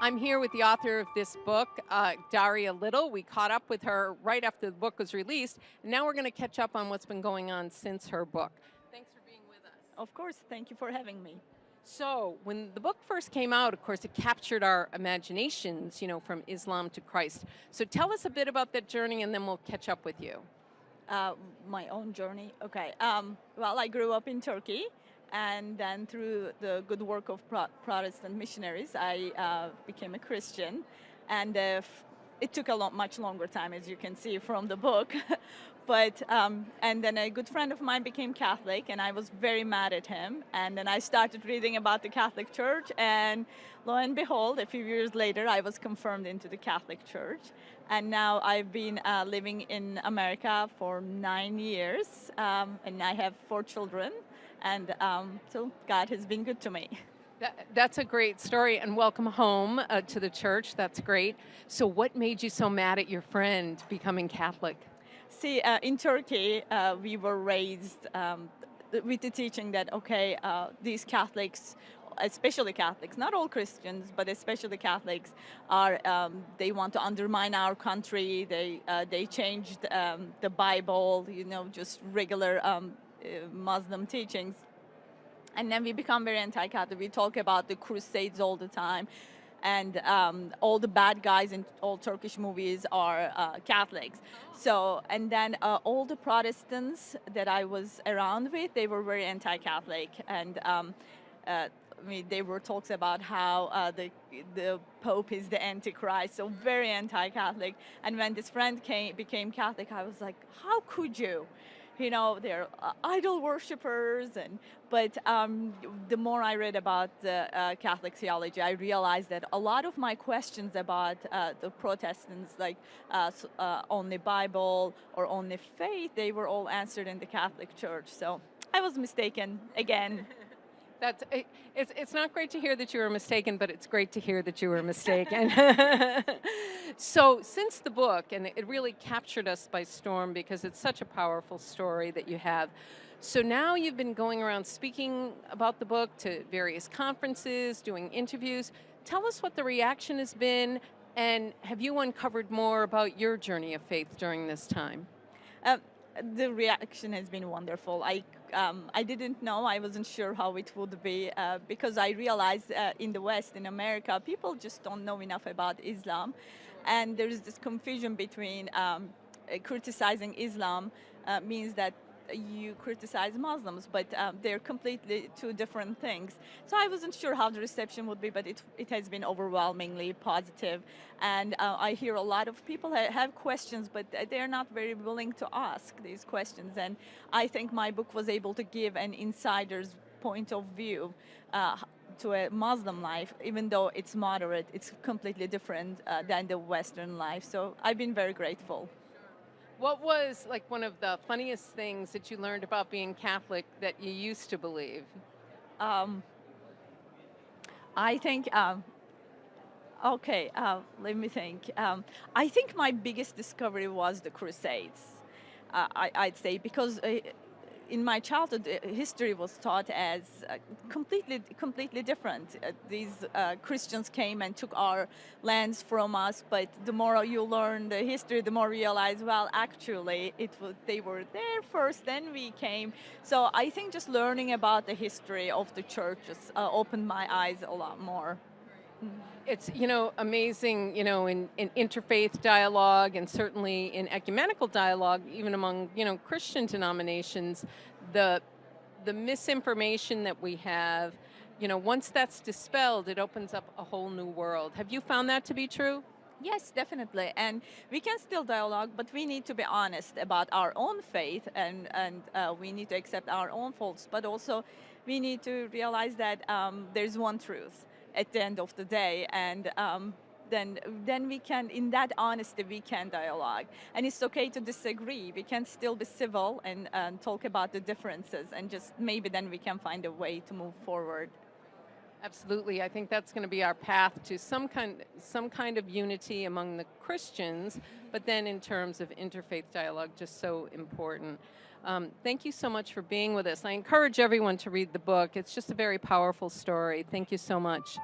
I'm here with the author of this book, Derya Little. We caught up with her right after the book was released, and now we're going to catch up on what's been going on since her book. Thanks for being with us. Of course, thank you for having me. So, when the book first came out, of course, it captured our imaginations, from Islam to Christ. So, tell us a bit about that journey, and then we'll catch up with you. Uh, my own journey. Okay. Well, I grew up in Turkey, and then through the good work of Protestant missionaries, I became a Christian, and it took a much longer time, as you can see from the book. But and then a good friend of mine became Catholic, and I was very mad at him. And then I started reading about the Catholic Church, and lo and behold, a few years later, I was confirmed into the Catholic Church. And now I've been living in America for 9 years, and I have 4 children. And so God has been good to me. That's a great story, and welcome home to the church. That's great. So, what made you so mad at your friend becoming Catholic? See, in Turkey, we were raised with the teaching that, okay, these Catholics, especially Catholics, not all Christians, but especially Catholics, they want to undermine our country. They changed the Bible, just regular Muslim teachings. And then we become very anti-Catholic. We talk about the Crusades all the time, and all the bad guys in all Turkish movies are Catholics. So, and then all the Protestants that I was around with, they were very anti-Catholic, and there were talks about how the Pope is the Antichrist, so very anti-Catholic. And when this friend became Catholic, I was like, how could you? They're idol worshippers, but the more I read about the Catholic theology, I realized that a lot of my questions about the Protestants, like only Bible or only faith, they were all answered in the Catholic Church. So I was mistaken again. It's not great to hear that you were mistaken, but it's great to hear that you were mistaken. So, since the book, and it really captured us by storm because it's such a powerful story that you have. So now you've been going around speaking about the book to various conferences, doing interviews. Tell us what the reaction has been, and have you uncovered more about your journey of faith during this time? Uh, the reaction has been wonderful. I didn't know. I wasn't sure how it would be because I realized in the West, in America, people just don't know enough about Islam, and there is this confusion between criticizing Islam means that you criticize Muslims, but they're completely two different things. So I wasn't sure how the reception would be, but it has been overwhelmingly positive. And I hear a lot of people have questions, but they're not very willing to ask these questions. And I think my book was able to give an insider's point of view to a Muslim life, even though it's moderate, it's completely different than the Western life. So I've been very grateful. What was like one of the funniest things that you learned about being Catholic that you used to believe? Um, I think, okay, let me think. I think my biggest discovery was the Crusades. I'd say because in my childhood, history was taught as completely different. These Christians came and took our lands from us, but the more you learn the history, the more you realize, well, actually, they were there first, then we came. So I think just learning about the history of the church just opened my eyes a lot more. It's, amazing, in interfaith dialogue and certainly in ecumenical dialogue, even among, Christian denominations, the misinformation that we have, once that's dispelled, it opens up a whole new world. Have you found that to be true? Yes, definitely. And we can still dialogue, but we need to be honest about our own faith, and we need to accept our own faults. But also, we need to realize that there's one truth at the end of the day, and then we can, in that honesty, we can dialogue. And it's okay to disagree. We can still be civil and talk about the differences, and just maybe then we can find a way to move forward. Absolutely. I think that's going to be our path to some kind of unity among the Christians, but then in terms of interfaith dialogue, just so important. Thank you so much for being with us. I encourage everyone to read the book. It's just a very powerful story. Thank you so much.